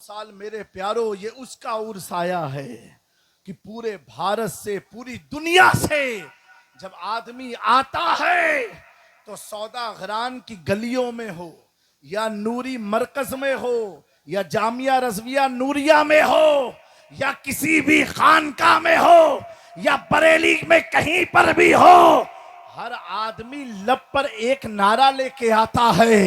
साल मेरे प्यारो ये उसका उर्स आया है कि पूरे भारत से, पूरी दुनिया से जब आदमी आता है तो सौदागरान की गलियों में हो या नूरी मरकज में हो या जामिया रज़विया नूरिया में हो या किसी भी खानका में हो या बरेली में कहीं पर भी हो, हर आदमी लब पर एक नारा लेके आता है।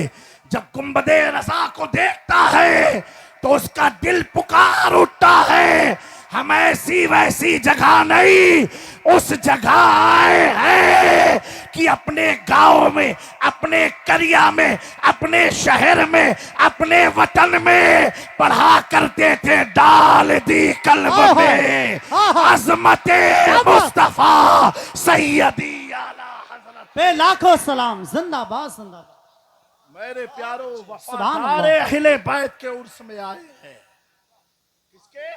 जब गुंबदे रज़ा को देखता है तो उसका दिल पुकार उठता है, हम ऐसी वैसी जगह नहीं, उस जगह आए हैं कि अपने गांव में, अपने करिया में, अपने शहर में, अपने वतन में पढ़ा करते थे, डाल दी कल्ब में अज़मते मुस्तफा सैयदी आला हज़रत पे लाखों सलाम, जिंदाबाद जिंदाबाद। मेरे प्यारो वफादार अहले बैत के उर्स में आए हैं। किसके?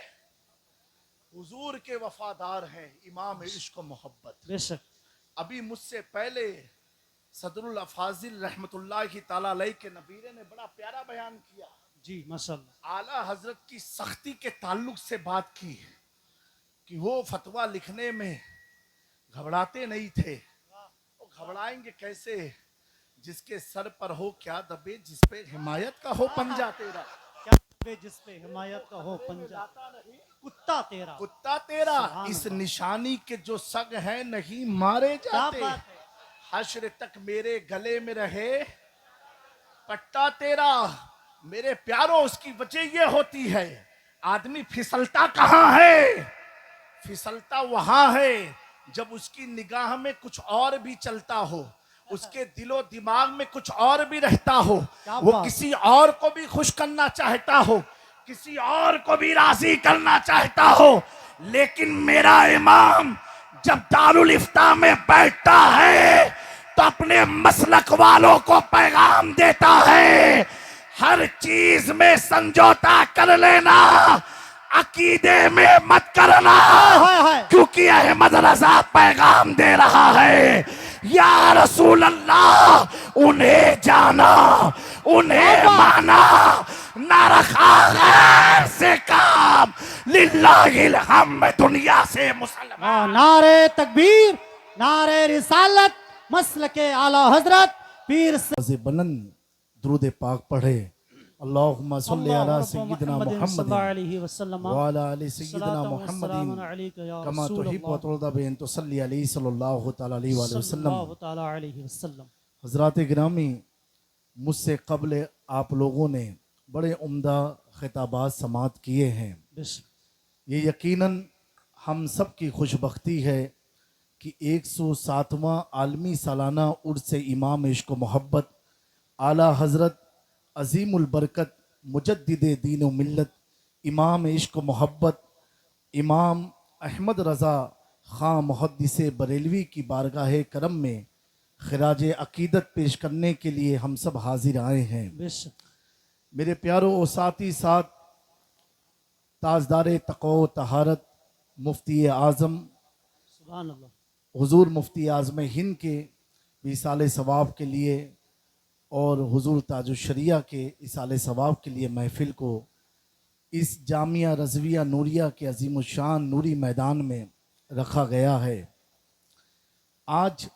हुजूर के वफादार हैं, इमाम इश्क मोहब्बत। बेशक अभी मुझसे पहले सदरुल अफाजिल रहमतुल्लाहि ताला अलैह के नबीरे ने बड़ा प्यारा बयान किया जी, माशाल्लाह। आला हजरत की सख्ती के ताल्लुक से बात की कि वो फतवा लिखने में घबराते नहीं थे। वो घबराएंगे कैसे? जिसके सर पर हो क्या दबे, जिस पे हिमायत का हो पंजा तेरा, क्या दबे जिस पे हिमायत का हो पंजा, कुत्ता तेरा, कुत्ता तेरा, इस निशानी के जो सग है नहीं मारे जाते, हश्र तक मेरे गले में रहे पट्टा तेरा। मेरे प्यारो, उसकी वजह ये होती है, आदमी फिसलता कहाँ है? फिसलता वहां है जब उसकी निगाह में कुछ और भी चलता हो, उसके दिलो दिमाग में कुछ और भी रहता हो, वो किसी और को भी खुश करना चाहता हो, किसी और को भी राजी करना चाहता हो। लेकिन मेरा इमाम जब दारुल इफ्ता में बैठता है तो अपने मसलक वालों को पैगाम देता है, हर चीज में समझौता कर लेना, अकीदे में मत करना, क्योंकि अहमद रजा पैगाम दे रहा है, या रसूल अल्लाह उन्हें जाना, उन्हें माना, ना रखा गैर से काम, लिल्लाहिल हम्द दुनिया से मुसलमान। नारे तकबीर, नारे रिसालत, मसलके आला हजरत पीर से बुलंद दुरूद पाक पढ़े। अल्लाहुम्मा सल्ली अला सय्यिदिना मुहम्मद व अला आलि सय्यिदिना मुहम्मदिन कमा तुहिब्बु व तुरदा बिन तुसल्ली अलैहि सल्लल्लाहु तआला अलैहि वसल्लम। हज़रात गिरामी, मुझसे कबल आप लोगों ने बड़े उम्दा खिताबात समात किए हैं। ये यकीनन हम सब की खुशबख्ती है कि 107वां आलमी सालाना उर्स इमाम इश्क मोहब्बत आला हज़रत अजीमुल बरकत मुजद्दिदे दीन व मिल्लत इमाम इश्क मोहब्बत इमाम अहमद रज़ा ख़ां मुहद्दिसे बरेलवी की बारगाह करम में खिराज अकीदत पेश करने के लिए हम सब हाजिर आए हैं। मेरे प्यारों और साथ ही साथ ताजदार तक़वा तहारत मुफ्ती आज़म हुजूर मुफ्ती आज़म हिंद के इसाले सवाब के लिए और हुजूर ताजुश्शरिया के इसाले सवाब के लिए महफिल को इस जामिया रज़विया नूरिया के अजीम शान नूरी मैदान में रखा गया है। आज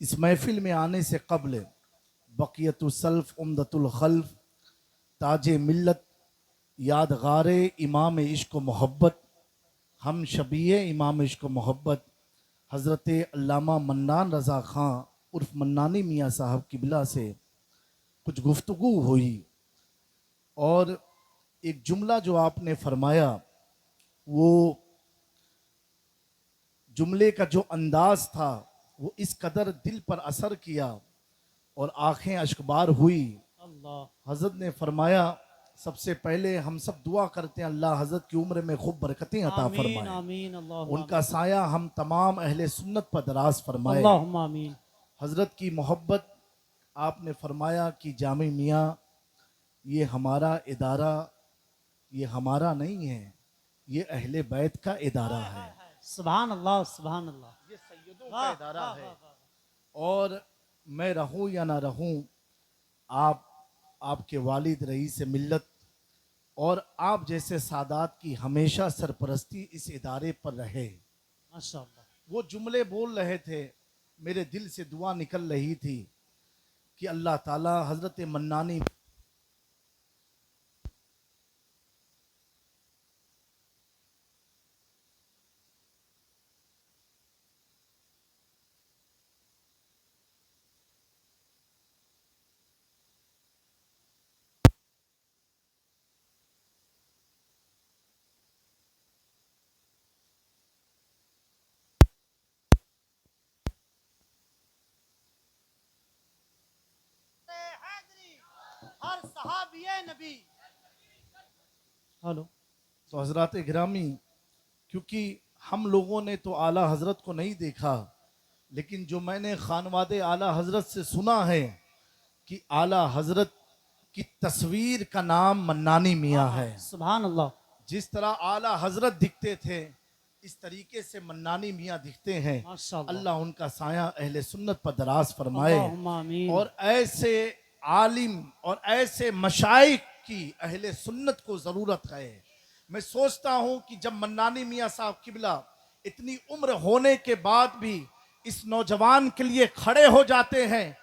इस महफिल में आने से कबल बक़ियतुस्सल्फ़ उम्दतुल खल्फ़ ताज मिल्लत यादगार इमाम इश्क मोहब्बत हम शबीए इमाम इश्क मोहब्बत हज़रत अल्लामा मन्नान रज़ा ख़ां उर्फ मन्नानी मियाँ साहब किबला से कुछ गुफ्तगू हुई और एक जुमला जो आपने फरमाया, वो जुमले का जो अंदाज था वो इस कदर दिल पर असर किया और आंखें अश्कबार हुई। हज़रत ने फरमाया, सबसे पहले हम सब दुआ करते हैं अल्लाह हज़रत की उम्र में खूब बरकतें अता फरमाए, उनका साया हम तमाम अहले सुन्नत पर दराज फरमाए। हज़रत की मोहब्बत आपने फरमाया कि जामी मियाँ ये हमारा इदारा, ये हमारा नहीं है, ये अहले बैत का इदारा है। सुभान अल्लाह, सुभान अल्लाह। ये सैयदों का इदारा है और मैं रहूं या ना रहूं, आपके वालिद रईस मिल्लत और आप जैसे सादात की हमेशा सरपरस्ती इस इदारे पर रहे। माशाअल्लाह। वो जुमले बोल रहे थे, मेरे दिल से दुआ निकल रही थी कि अल्लाह ताला हजरत मन्नानी हर सहाबिये नबी। हेलो। तो हजरत गिरामी, क्योंकि हम लोगों ने तो आला हजरत को नहीं देखा, लेकिन जो मैंने खानवादे आला हजरत से सुना है कि आला हजरत की तस्वीर का नाम मन्नानी मियाँ है। सुभान अल्लाह। जिस तरह आला हजरत दिखते थे इस तरीके से मन्नानी मियाँ दिखते हैं। माशाअल्लाह। अल्लाह उनका साया अहले सुन्नत पर दराज फरमाए अल्लाहुम्मा आमीन। और ऐसे आलिम और ऐसे मशाइख की अहले सुन्नत को जरूरत है। मैं सोचता हूं कि जब मन्नानी मियाँ साहब किबला इतनी उम्र होने के बाद भी इस नौजवान के लिए खड़े हो जाते हैं,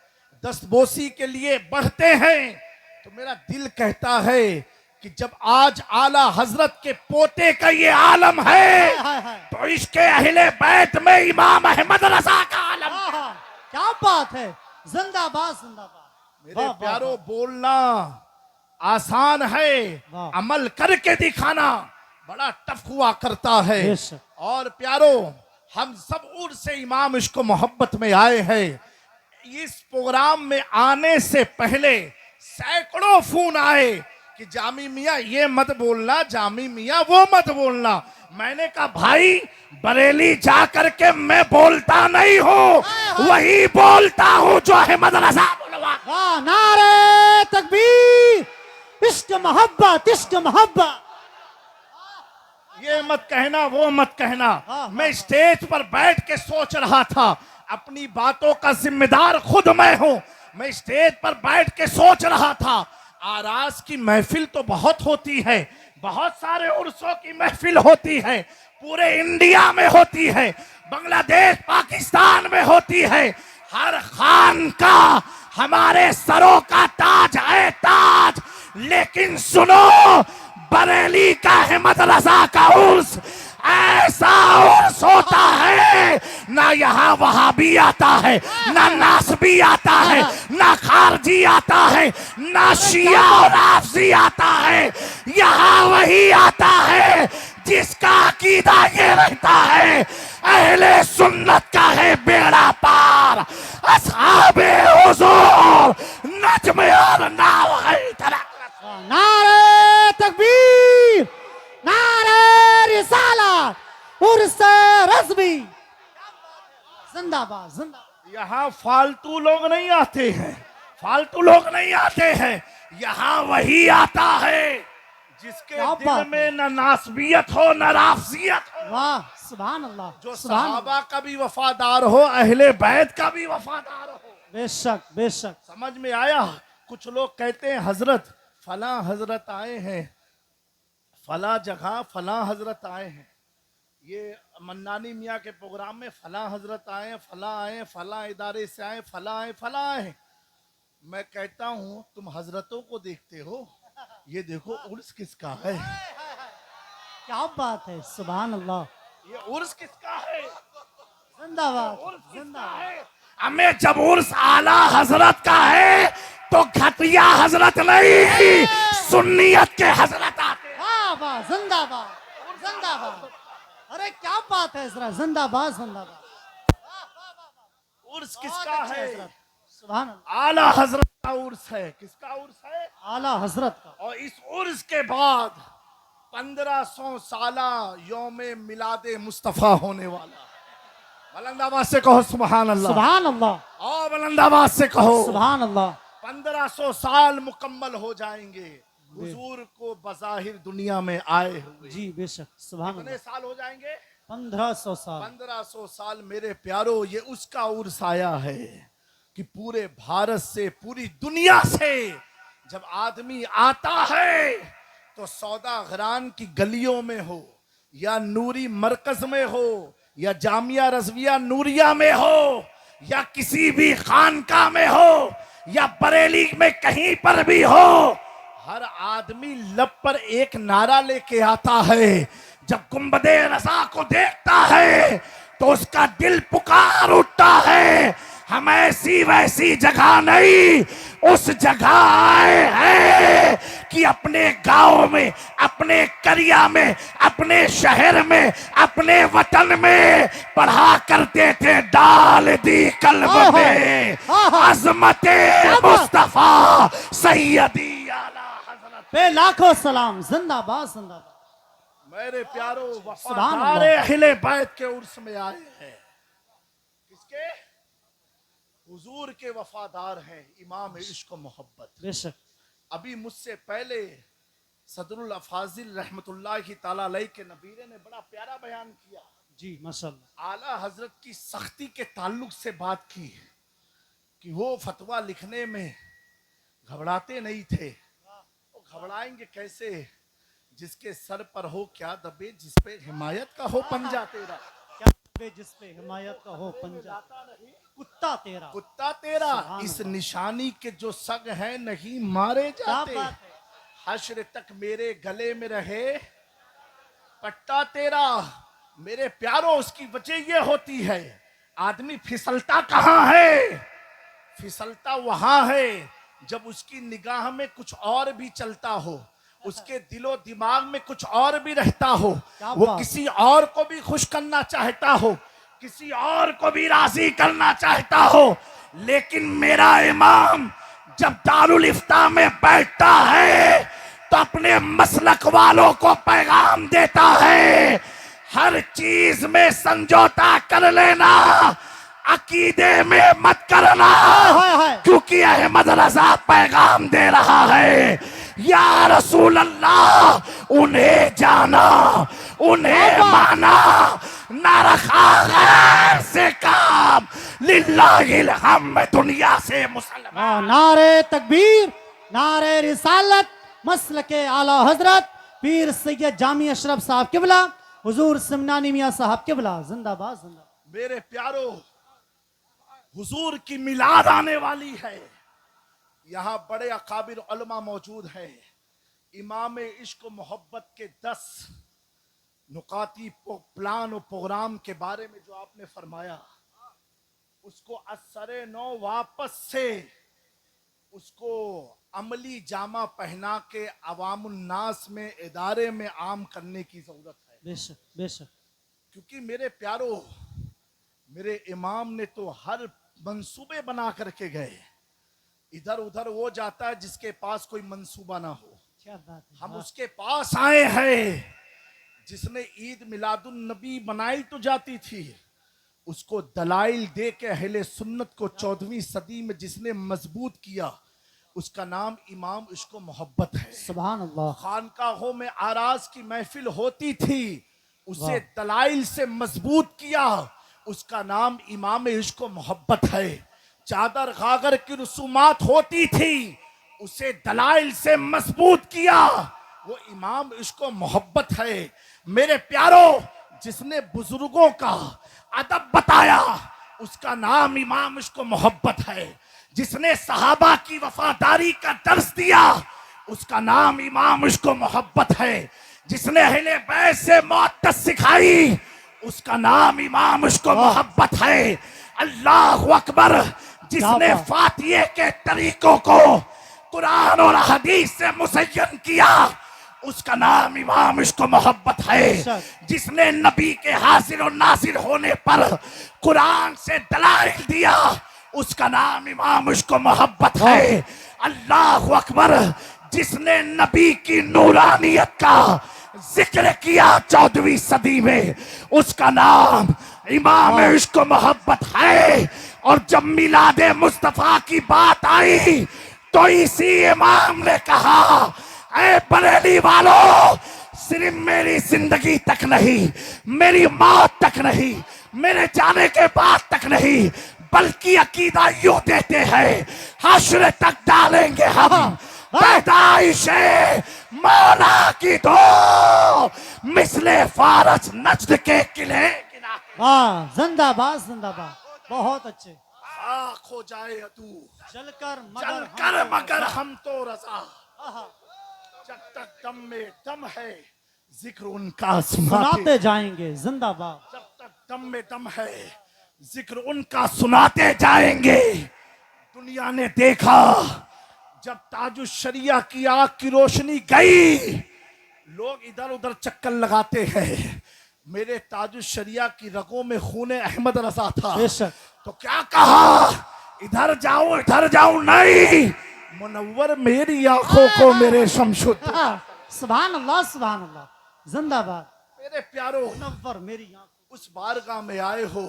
दस्तबोसी के लिए बढ़ते हैं, तो मेरा दिल कहता है कि जब आज आला हजरत के पोते का ये आलम है तो इसके अहले बैत में इमाम अहमद रजा का आलम। क्या बात है, जिंदाबाद जिंदाबाद। मेरे प्यारो, बोलना आसान है, वाह। अमल करके दिखाना बड़ा टफ हुआ करता है। बेशक। और प्यारो, हम सब उर से इमाम इश्क मोहब्बत में आए हैं। इस प्रोग्राम में आने से पहले सैकड़ों फोन आए कि जामी मियाँ ये मत बोलना, जामी मियाँ वो मत बोलना। मैंने कहा भाई, बरेली जा करके मैं बोलता नहीं हूँ, वही बोलता हूँ जो अहमद रजा बोलवा। वाह, नारे तकबीर, इश्क मोहब्बत, इश्क मोहब्बत। ये मत कहना, वो मत कहना। हाँ, मैं स्टेज पर बैठ के सोच रहा था, अपनी बातों का जिम्मेदार खुद मैं हूं। मैं स्टेज पर बैठ के सोच रहा था, आरास की महफिल तो बहुत होती है, बहुत सारे उर्सों की महफिल होती है, पूरे इंडिया में होती है, बांग्लादेश पाकिस्तान में होती है। हर खान का हमारे सरों का ताज है ताज, लेकिन सुनो, बरेली का अहमद रजा का उर्स ऐसा उर्स होता है, ना यहाँ वहाबी आता है, ना नासबी आता है, ना खारजी आता है, ना शिया और आफसी आता है। यहाँ वही आता है जिसका अकीदा ये रहता है, अहले सुन्नत का है बेड़ा पार, असहाबे हुजूर नज्म और नाव है तरक्की। नारे तकबीर, नारे रिसालत, उर्स रज़वी, जिंदाबाद जिंदाबाद। यहाँ फालतू लोग नहीं आते हैं, फालतू लोग नहीं आते हैं, यहाँ वही आता है जिसके क्या दिल बात में न नासबियत हो न राफसियत हो, वाह, सुभान अल्लाह, जो सुभान अल्लाह। सहाबा का भी वफादार हो, अहले बैत का भी वफादार हो। बेशक बेशक। समझ में आया? कुछ लोग कहते हैं हजरत फला हजरत आए हैं, फला जगह फला हजरत आए हैं, ये मन्नानी मियाँ के प्रोग्राम में फला हजरत आए, फला आए, फला इदारे से आए, फला आए, फला आए। मैं कहता हूँ तुम हजरतों को देखते हो, ये देखो उर्स किसका है, क्या बात है, सुभान अल्लाह। ये उर्स किसका है, जिंदाबाद उर्स किसका जिंदाबाद। है। हमें जब उर्स आला हजरत का है तो घटिया हजरत नहीं, सुन्नियत के हजरत आते हैं। वाह वाह, जिंदाबाद जिंदाबाद। अरे क्या बात है इसरा, जिंदाबाद जिंदाबाद। उर्स बहुत किसका अच्छे है? हजरत, सुभान अल्लाह। आला हजरत का उर्स है। किसका उर्स है? आला हजरत का। और इस उर्स के बाद 1500 साला यौमे मिलादे मुस्तफा होने वाला। बुलंदाबाद से कहो सुभान अल्लाह, सुभान अल्लाह, और बुलंदाबाद से कहो सुभान अल्लाह। 1500 साल मुकम्मल हो जाएंगे हुजूर को बज़ाहिर दुनिया में आए हुए। जी बेशक, सुभान कितने अल्लाह। साल हो जाएंगे? 1500 साल। 1500 साल। मेरे प्यारो, ये उसका उर्स आया है कि पूरे भारत से, पूरी दुनिया से जब आदमी आता है तो सौदा गरान की गलियों में हो, या नूरी मरकज में हो, या जामिया रजविया नूरिया में हो, या किसी भी खानका में हो, या बरेली में कहीं पर भी हो, हर आदमी लब पर एक नारा लेके आता है। जब गुंबदे रज़ा को देखता है तो उसका दिल पुकार उठता है, हम ऐसी वैसी जगह नहीं, उस जगह आए हैं कि अपने गांव में, अपने करिया में, अपने शहर में, अपने वतन में पढ़ा करते थे, डाल दी कल्ब में अज़मते मुस्तफा सैयदी आला हज़रत। पे लाखों सलाम, जिंदाबाद जिंदाबाद। मेरे प्यारो वफादार अहले बैत के उर्स में आए हैं। किसके? हुजूर के वफादार हैं, इमाम इश्क मोहब्बत। बेशक। अभी मुझसे पहले सदरुल अफाजिल रहमतुल्लाहि ताला अलैह के नबीरे ने बड़ा प्यारा बयान किया। जी माशाल्लाह। आला हजरत की सख्ती के ताल्लुक से बात की कि वो फतवा लिखने में घबराते नहीं थे। वो घबराएंगे कैसे? जिसके सर पर हो क्या दबे, जिस पे हिमायत का हो पंजा तेरा, क्या दबे जिस पे हिमायत का हो पंजा, कुत्ता तेरा, कुत्ता तेरा। इस निशानी के जो सग है नहीं मारे जाते, हश्र तक मेरे गले में रहे पट्टा तेरा। मेरे प्यारों, उसकी वजह ये होती है, आदमी फिसलता कहाँ है? फिसलता वहां है जब उसकी निगाह में कुछ और भी चलता हो, उसके दिलो दिमाग में कुछ और भी रहता हो, वो किसी और को भी खुश करना चाहता हो, किसी और को भी राजी करना चाहता हो। लेकिन मेरा इमाम जब दारुल इफ्ता में बैठता है तो अपने मसलक वालों को पैगाम देता है, हर चीज में समझौता कर लेना, अकीदे में मत करना, क्योंकि अहमद रजा पैगाम दे रहा है, या रसूल अल्लाह उन्हें जाना, उन्हें माना, ना रखा गैर से काम, लिल्लाहिल हम्द दुनिया से मुसलमान। नारे तकबीर, नारे रिसालत, मसलके आला हजरत पीर सैयद जामी अशरफ साहब किबला, हुजूर सिमनानी मियां साहब किबला, जिंदाबाद जिंदाबाद। मेरे प्यारो, हुजूर की मिलाद आने वाली है। यहाँ बड़े अकाबिर उलमा मौजूद हैं। इमाम इश्क मोहब्बत के 10 नुकाती प्लान और प्रोग्राम के बारे में जो आपने फरमाया, उसको असरे नौ वापस से उसको अमली जामा पहना के अवामुन्नास में, इदारे में आम करने की जरूरत है। बेशक बेशक। क्योंकि मेरे प्यारो, मेरे इमाम ने तो हर मंसूबे बना करके गए, इधर उधर वो जाता है जिसके पास कोई मंसूबा ना हो। क्या बात है। हम उसके पास आए हैं जिसने ईद मिलादुन नबी बनाई तो जाती थी, उसको दलाइल दे के अहले सुन्नत को 14वीं सदी में जिसने मजबूत किया, उसका नाम इमाम इश्क मोहब्बत है। सुभान अल्लाह। खानकाहों में आराज की महफिल होती थी, उसे दलाइल से मजबूत किया, उसका नाम इमाम इश्क मोहब्बत है। चादर गागर की रसूमात होती थी, उसे दलाइल से मजबूत किया, वो इमाम इश्क मोहब्बत है। मेरे प्यारो, जिसने बुजुर्गों का अदब बताया, उसका नाम इमाम इश्क मोहब्बत है। जिसने सहाबा की वफादारी का दर्स दिया, उसका नाम इमाम इश्क मोहब्बत है। जिसने अहले बैत से मोहब्बत सिखाई, उसका नाम इमाम इश्क मोहब्बत है। अल्लाह अकबर। जिसने फातिहे के तरीकों को कुरान और हदीस से मुसय्यन किया, उसका नाम इमाम इश्क मोहब्बत है। जिसने नबी के हाजिर और नाजिर होने पर कुरान से दलाइल दिया, उसका नाम इमाम इश्क मोहब्बत है। अल्लाह अकबर। जिसने नबी की नूरानियत का जिक्र किया 14वीं सदी में, उसका नाम इमाम इश्क मोहब्बत है। और जब मिलादे मुस्तफा की बात आई तो इसी इमाम ने कहा, ऐ बरेली वालों, सिर्फ मेरी जिंदगी तक नहीं, मेरी मौत तक नहीं, मेरे जाने के बाद तक नहीं, बल्कि अकीदा यूं देते हैं, हश्र तक डालेंगे हम, पैदाइश मौला की तो मिसले फारस नजद के किले वाह, जिंदाबाद जिंदाबाद, बहुत अच्छे। खाक हो जाए तू जलकर मगर हम तो रजा, आहा, जब तक दम में दम है जिक्र उनका सुनाते जाएंगे, जिंदाबाद। जब तक दम में दम है जिक्र उनका सुनाते जाएंगे। दुनिया ने देखा जब ताजुश शरिया की आग की रोशनी गई, लोग इधर उधर चक्कर लगाते हैं। मेरे ताजुश शरिया की रगों में खून अहमद रजा था, बेशक। तो क्या कहा, इधर जाऊं नहीं, मुनव्वर मेरी आंखों को मेरे शमशुद। सुभान अल्लाह, सुभान अल्लाह, जिंदाबाद। मेरे प्यारो, मुनव्वर मेरी आंख, उस बारगाह में आए हो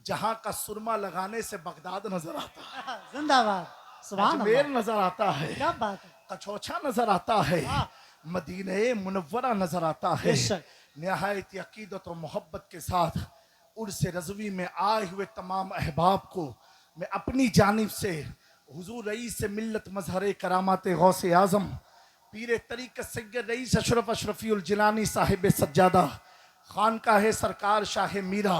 जहां का सुरमा लगाने से बगदाद नजर आता है, जिंदाबाद, सुभान अजमेर अल्लाह, नजर आता है, क्या बात है। कछौछा नजर आता है, मदीने मुनव्वरा नजर आता है। बेशक। निहायत अकीदत और मोहब्बत के साथ उर्स रज़वी में आए हुए तमाम अहबाब को मैं अपनी जानिब से हुजूर रईस मिल्लत मजहर करामात गौस आज़म पीर तरीक़त सैयद रईस अशरफ अशरफीउल जिलानी साहिब सज्जादा खानकाह सरकार शाह मीरा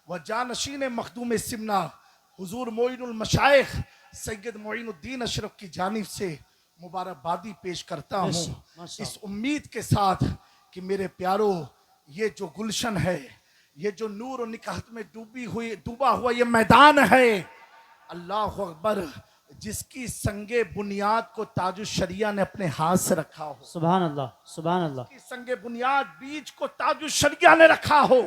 व जानशीन मखदूम सिमना हुजूर मोइनुल मशाइख सैयद मोइनुद्दीन अशरफ की जानिब से मुबारकबादी पेश करता हूँ, इस उम्मीद के साथ कि मेरे प्यारो, ये जो गुलशन है, ये जो नूर और निकाहत में डूबा हुआ ये मैदान है, अल्लाह अकबर, जिसकी संगे बुनियाद को ताजुश शरिया ने अपने हाथ से रखा हो, सुभान अल्लाह, सुभान अल्लाह, की संगे बुनियाद बीज को ताजुश शरिया ने रखा हो,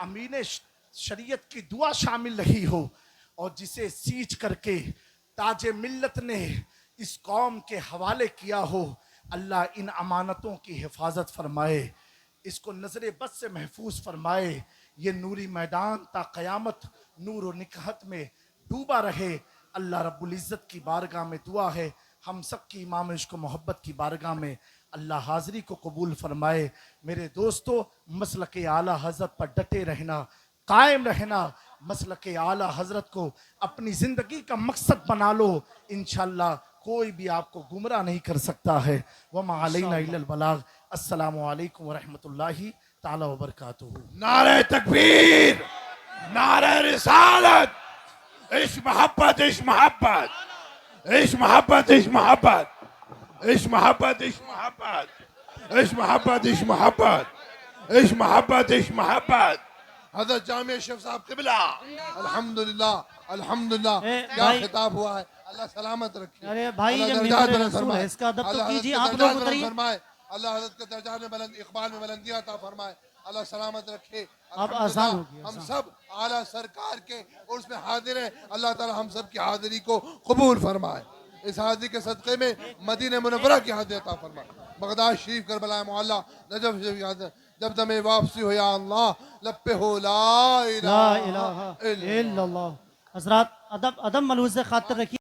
अमीन शरीयत की दुआ शामिल रही हो, और जिसे सींच करके ताजे मिल्लत ने इस कौम के हवाले किया हो, अल्लाह इन अमानतों की हिफाजत फरमाए, इसको नजर बद से महफूज फरमाए। ये नूरी मैदान ता क़यामत नूर और निकाहत में डूबा रहे। अल्लाह रब्बुल इज़्ज़त की बारगाह में दुआ है, हम सब की इमाम इश्क़ मोहब्बत की बारगाह में अल्लाह हाज़री को कबूल फरमाए। मेरे दोस्तों, मसलक आला हज़रत पर डटे रहना, कायम रहना, मसलक आला हज़रत को अपनी ज़िंदगी का मकसद बना लो, इंशाअल्लाह कोई भी आपको गुमराह नहीं कर सकता है। वमा अलैना इल्लल बलाग। अस्सलामु अलैकुम व रहमतुल्लाहि ताला व बरकातुहू। नारे तकबीर, नारे रिसालत, इश्क मोहब्बत, इश्क मोहब्बत, इश्क मोहब्बत, इश्क मोहब्बत, इश्क मोहब्बत, इश्क मोहब्बत, इश्क मोहब्बत, इश्क मोहब्बत, इश्क मोहब्बत, इश्क मोहब्बत। हज़रत जामिया शेख साहब क़िबला, अल्हम्दुलिल्लाह, अल्हम्दुलिल्लाह, क्या भाई- खिताब हुआ है, अल्लाह सलामत रखे। अरे भाई, अल्लाह ये दर्जात मिंबर बुलंद रसूल फरमाए। है, इसका अदब तो अल्लाह कीजिए, हज़रत आप के लोग दर्जात बुलंद उतरिए। फरमाए। अल्लाह हज़रत के दर्जात में बुलंद, इक़बाल में बुलंदियाँ अता फरमाए। अल्लाह सलामत रखे। अब आसान हो गया, हम आसान। सब आला सरकार के उर्स में हाजिर हैं। अल्लाह ताला हम सब की हाजिरी को कबूल फरमाए। इस हाजिरी के सदक़े में मदीने मुनव्वरा की हाजिरी अता फरमाए। बगदाद शरीफ, करबला मोहल्ला, नजफ शरीफ की हाजिर। जब दमे वापसी हो या अल्लाह, लब पे हो ला ला इलाहा इलाहा इल्लल्लाह। इल्लल्लाह। हज़रात, अदब अदब मलूज़ खातिर रखिए।